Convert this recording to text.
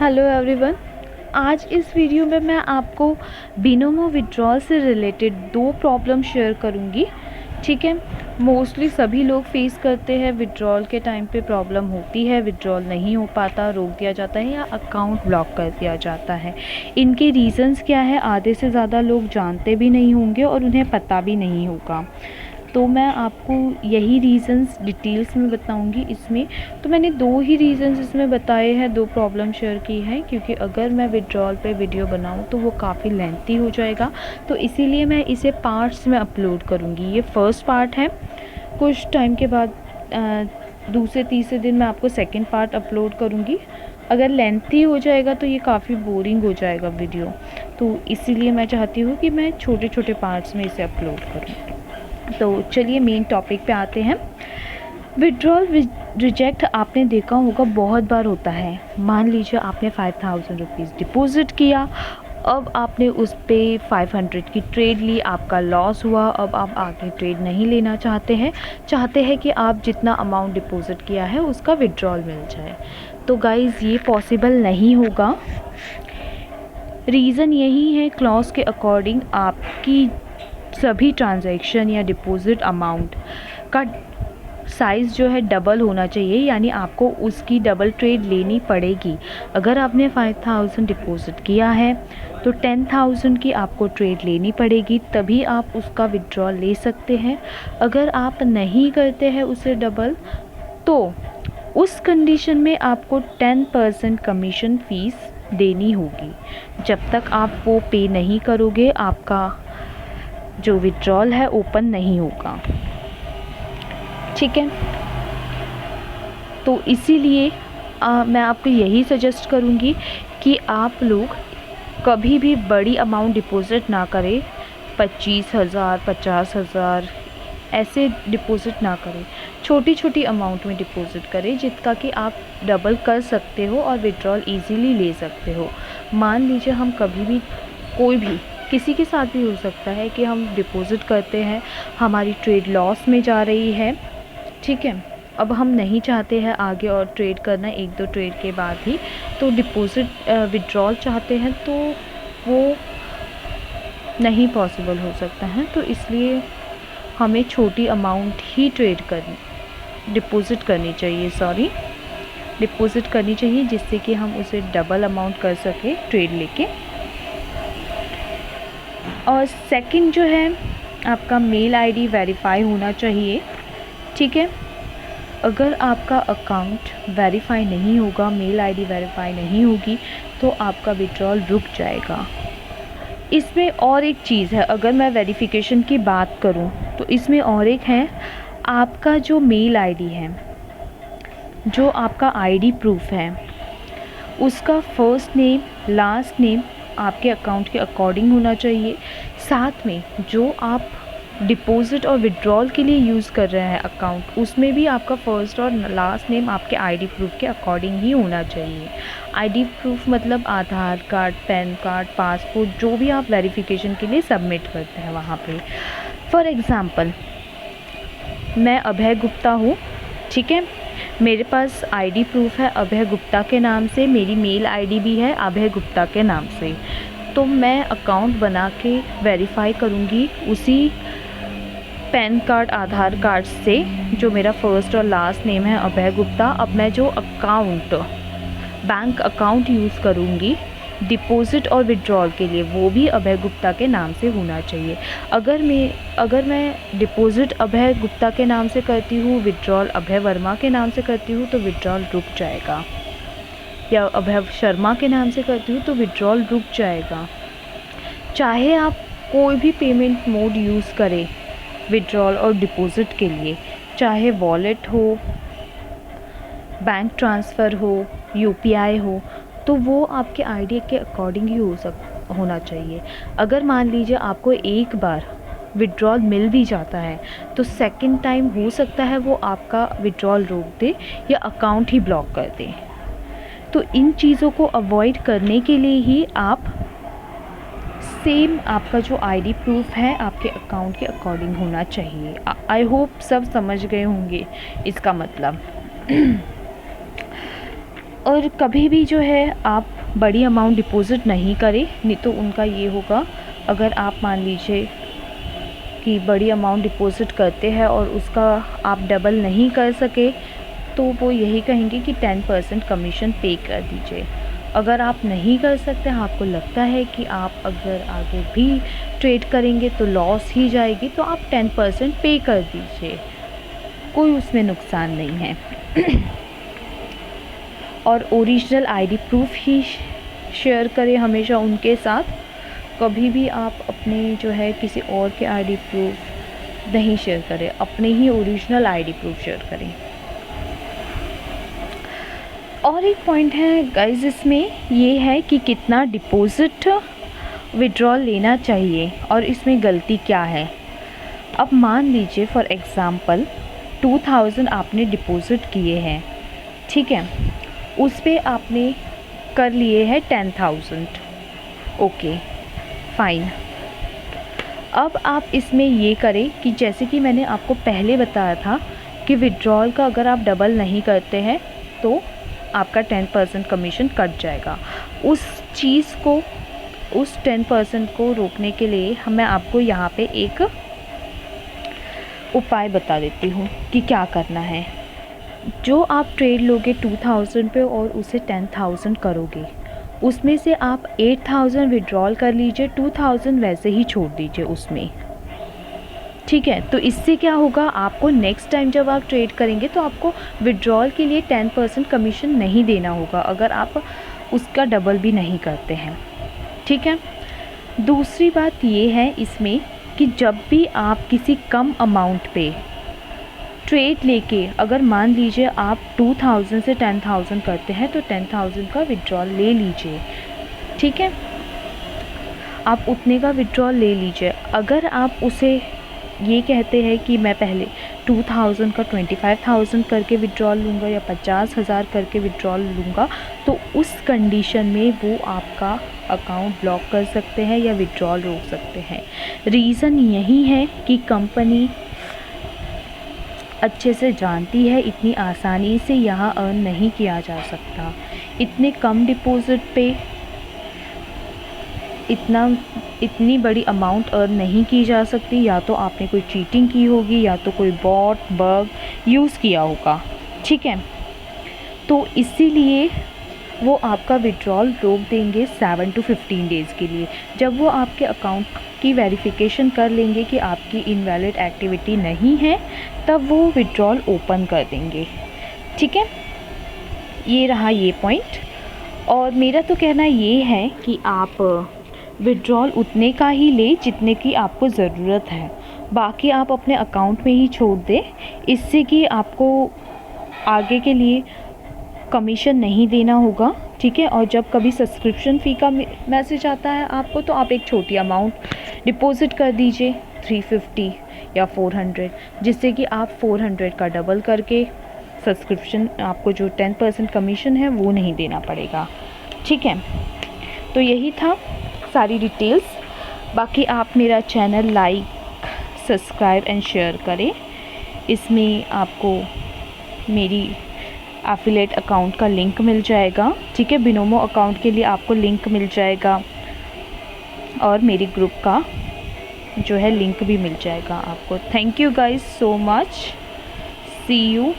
Hello everyone. आज इस video में मैं आपको बिनोमो विड्रॉल से रिलेटेड दो प्रॉब्लम शेयर करूंगी। ठीक है, मोस्टली सभी लोग फेस करते हैं, विड्रॉल के टाइम पे प्रॉब्लम होती है, विड्रॉल नहीं हो पाता, रोक दिया जाता है या अकाउंट ब्लॉक कर दिया जाता है। इनके रीज़न्स क्या है, आधे से ज़्यादा लोग जानते भी नहीं होंगे और उन्हें पता भी नहीं होगा। तो मैं आपको यही रीज़न्स डिटेल्स में बताऊंगी इसमें। तो मैंने दो ही रीज़न्स इसमें बताए हैं, दो प्रॉब्लम शेयर की है, क्योंकि अगर मैं विड्रॉल पे वीडियो बनाऊं तो वो काफ़ी लेंथी हो जाएगा, तो इसीलिए मैं इसे पार्ट्स में अपलोड करूंगी। ये फर्स्ट पार्ट है, कुछ टाइम के बाद दूसरे तीसरे दिन मैं आपको सेकंड पार्ट अपलोड करूंगी। अगर लेंथी हो जाएगा तो ये काफ़ी बोरिंग हो जाएगा वीडियो, तो इसीलिए मैं चाहती हूँ कि मैं छोटे छोटे पार्ट्स में इसे अपलोड करूँ। तो चलिए मेन टॉपिक पे आते हैं। विड्रॉल रिजेक्ट आपने देखा होगा बहुत बार होता है। मान लीजिए आपने 5000 रुपीज़ डिपॉजिट किया, अब आपने उस पर 500 की ट्रेड ली, आपका लॉस हुआ, अब आप आगे ट्रेड नहीं लेना चाहते हैं कि आप जितना अमाउंट डिपॉजिट किया है उसका विड्रॉल मिल जाए। तो गाइज़ ये पॉसिबल नहीं होगा। रीज़न यही है, क्लॉज के अकॉर्डिंग आपकी सभी ट्रांजैक्शन या डिपॉजिट अमाउंट का साइज़ जो है डबल होना चाहिए, यानी आपको उसकी डबल ट्रेड लेनी पड़ेगी। अगर आपने 5000 डिपॉजिट किया है तो 10,000 की आपको ट्रेड लेनी पड़ेगी, तभी आप उसका विड्रॉल ले सकते हैं। अगर आप नहीं करते हैं उसे डबल, तो उस कंडीशन में आपको 10% कमीशन फ़ीस देनी होगी। जब तक आप वो पे नहीं करोगे, आपका जो विड्रॉल है ओपन नहीं होगा। ठीक है, तो इसीलिए मैं आपको यही सजेस्ट करूँगी कि आप लोग कभी भी बड़ी अमाउंट डिपॉजिट ना करें। 25,000 50,000 ऐसे डिपॉजिट ना करें, छोटी छोटी अमाउंट में डिपॉजिट करें जितना कि आप डबल कर सकते हो और विड्रॉल इजीली ले सकते हो। मान लीजिए हम कभी भी कोई भी किसी के साथ भी हो सकता है कि हम डिपॉजिट करते हैं, हमारी ट्रेड लॉस में जा रही है। ठीक है, अब हम नहीं चाहते हैं आगे और ट्रेड करना, एक दो ट्रेड के बाद ही तो डिपॉजिट विड्रॉल चाहते हैं, तो वो नहीं पॉसिबल हो सकता है। तो इसलिए हमें छोटी अमाउंट ही डिपॉजिट करनी चाहिए, जिससे कि हम उसे डबल अमाउंट कर सकें ट्रेड लेके। और सेकंड जो है, आपका मेल आईडी वेरीफाई होना चाहिए। ठीक है, अगर आपका अकाउंट वेरीफाई नहीं होगा, मेल आईडी वेरीफाई नहीं होगी, तो आपका विड्रॉल रुक जाएगा। इसमें और एक चीज़ है, अगर मैं वेरिफिकेशन की बात करूं तो इसमें और एक है, आपका जो मेल आईडी है, जो आपका आईडी प्रूफ है, उसका फर्स्ट नेम लास्ट नेम आपके अकाउंट के अकॉर्डिंग होना चाहिए। साथ में जो आप डिपॉजिट और विड्रॉल के लिए यूज़ कर रहे हैं अकाउंट, उसमें भी आपका फ़र्स्ट और लास्ट नेम आपके आईडी प्रूफ के अकॉर्डिंग ही होना चाहिए। आईडी प्रूफ मतलब आधार कार्ड, पैन कार्ड, पासपोर्ट, जो भी आप वेरिफिकेशन के लिए सबमिट करते हैं वहाँ पे। फॉर एग्ज़ाम्पल, मैं अभय गुप्ता हूँ। ठीक है, मेरे पास आईडी प्रूफ है अभय गुप्ता के नाम से, मेरी मेल आईडी भी है अभय गुप्ता के नाम से। तो मैं अकाउंट बना के वेरीफाई करूँगी उसी पैन कार्ड, आधार कार्ड से, जो मेरा फर्स्ट और लास्ट नेम है अभय गुप्ता। अब मैं जो बैंक अकाउंट यूज़ करूँगी डिपॉजिट और विड्रॉल के लिए, वो भी अभय गुप्ता के नाम से होना चाहिए। अगर मैं डिपॉजिट अभय गुप्ता के नाम से करती हूँ, विड्रॉल अभय वर्मा के नाम से करती हूँ, तो विड्रॉल रुक जाएगा। या अभय शर्मा के नाम से करती हूँ तो विड्रॉल रुक जाएगा। चाहे आप कोई भी पेमेंट मोड यूज़ करें विड्रॉल और डिपॉजिट के लिए, चाहे वॉलेट हो, बैंक ट्रांसफ़र हो, यूपीआई हो, तो वो आपके आईडी के अकॉर्डिंग ही होना चाहिए। अगर मान लीजिए आपको एक बार विड्रॉल मिल भी जाता है, तो सेकंड टाइम हो सकता है वो आपका विड्रॉल रोक दे या अकाउंट ही ब्लॉक कर दे। तो इन चीज़ों को अवॉइड करने के लिए ही आप सेम आपका जो आईडी प्रूफ है आपके अकाउंट के अकॉर्डिंग होना चाहिए। आई होप सब समझ गए होंगे इसका मतलब। और कभी भी जो है आप बड़ी अमाउंट डिपॉज़िट नहीं करें, नहीं तो उनका ये होगा, अगर आप मान लीजिए कि बड़ी अमाउंट डिपॉज़िट करते हैं और उसका आप डबल नहीं कर सके, तो वो यही कहेंगे कि 10% कमीशन पे कर दीजिए। अगर आप नहीं कर सकते, आपको लगता है कि आप अगर आगे भी ट्रेड करेंगे तो लॉस ही जाएगी, तो आप 10% पे कर दीजिए, कोई उसमें नुकसान नहीं है। और ओरिजिनल आईडी प्रूफ ही शेयर करें हमेशा उनके साथ, कभी भी आप अपने जो है किसी और के आईडी प्रूफ नहीं शेयर करें, अपने ही ओरिजिनल आईडी प्रूफ शेयर करें। और एक पॉइंट है गाइस इसमें, ये है कि कितना डिपॉज़िट विड्रॉल लेना चाहिए और इसमें गलती क्या है। अब मान लीजिए फॉर एग्ज़ाम्पल 2000 आपने डिपॉज़िट किए हैं, ठीक है, उस पे आपने कर लिए हैं 10,000, ओके फ़ाइन। अब आप इसमें ये करें कि जैसे कि मैंने आपको पहले बताया था कि विड्रॉल का अगर आप डबल नहीं करते हैं तो आपका 10% कमीशन कट जाएगा। उस चीज़ को, उस 10% को रोकने के लिए मैं आपको यहाँ पे एक उपाय बता देती हूँ कि क्या करना है। जो आप ट्रेड लोगे 2000 पे और उसे 10,000 करोगे, उसमें से आप 8,000 विड्रॉल कर लीजिए, 2,000 वैसे ही छोड़ दीजिए उसमें, ठीक है। तो इससे क्या होगा, आपको नेक्स्ट टाइम जब आप ट्रेड करेंगे तो आपको विड्रॉल के लिए 10% कमीशन नहीं देना होगा, अगर आप उसका डबल भी नहीं करते हैं, ठीक है। दूसरी बात ये है इसमें कि जब भी आप किसी कम अमाउंट पे ट्रेड लेके, अगर मान लीजिए आप 2000 से 10,000 करते हैं तो 10,000 का विड्रॉल ले लीजिए, ठीक है, आप उतने का विड्रॉल ले लीजिए। अगर आप उसे ये कहते हैं कि मैं पहले 2000 का 25,000 करके विड्रॉल लूँगा या 50,000 करके विड्रॉल लूँगा, तो उस कंडीशन में वो आपका अकाउंट ब्लॉक कर सकते हैं या विड्रॉल रोक सकते हैं। रीज़न यही है कि कंपनी अच्छे से जानती है इतनी आसानी से यहाँ अर्न नहीं किया जा सकता, इतने कम डिपॉज़िट पे इतनी बड़ी अमाउंट अर्न नहीं की जा सकती। या तो आपने कोई चीटिंग की होगी या तो कोई बॉट बग यूज़ किया होगा, ठीक है। तो इसीलिए वो आपका विड्रॉल रोक देंगे 7 to 15 डेज़ के लिए। जब वो आपके अकाउंट की वेरिफिकेशन कर लेंगे कि आपकी इनवैलिड एक्टिविटी नहीं है, तब वो विड्रॉल ओपन कर देंगे, ठीक है। ये रहा ये पॉइंट। और मेरा तो कहना ये है कि आप विड्रॉल उतने का ही ले जितने की आपको ज़रूरत है, बाकी आप अपने अकाउंट में ही छोड़ दें, इससे कि आपको आगे के लिए कमीशन नहीं देना होगा, ठीक है। और जब कभी सब्सक्रिप्शन फ़ी का मैसेज आता है आपको, तो आप एक छोटी अमाउंट डिपॉज़िट कर दीजिए 350 या 400, जिससे कि आप 400 का डबल करके सब्सक्रिप्शन, आपको जो 10% कमीशन है वो नहीं देना पड़ेगा, ठीक है। तो यही था सारी डिटेल्स। बाकी आप मेरा channel like, subscribe and share करें। इसमें आपको मेरी एफिलिएट अकाउंट का लिंक मिल जाएगा, ठीक है। बिनोमो अकाउंट के लिए आपको लिंक मिल जाएगा और मेरी ग्रुप का जो है लिंक भी मिल जाएगा आपको। Thank you guys so much, see you.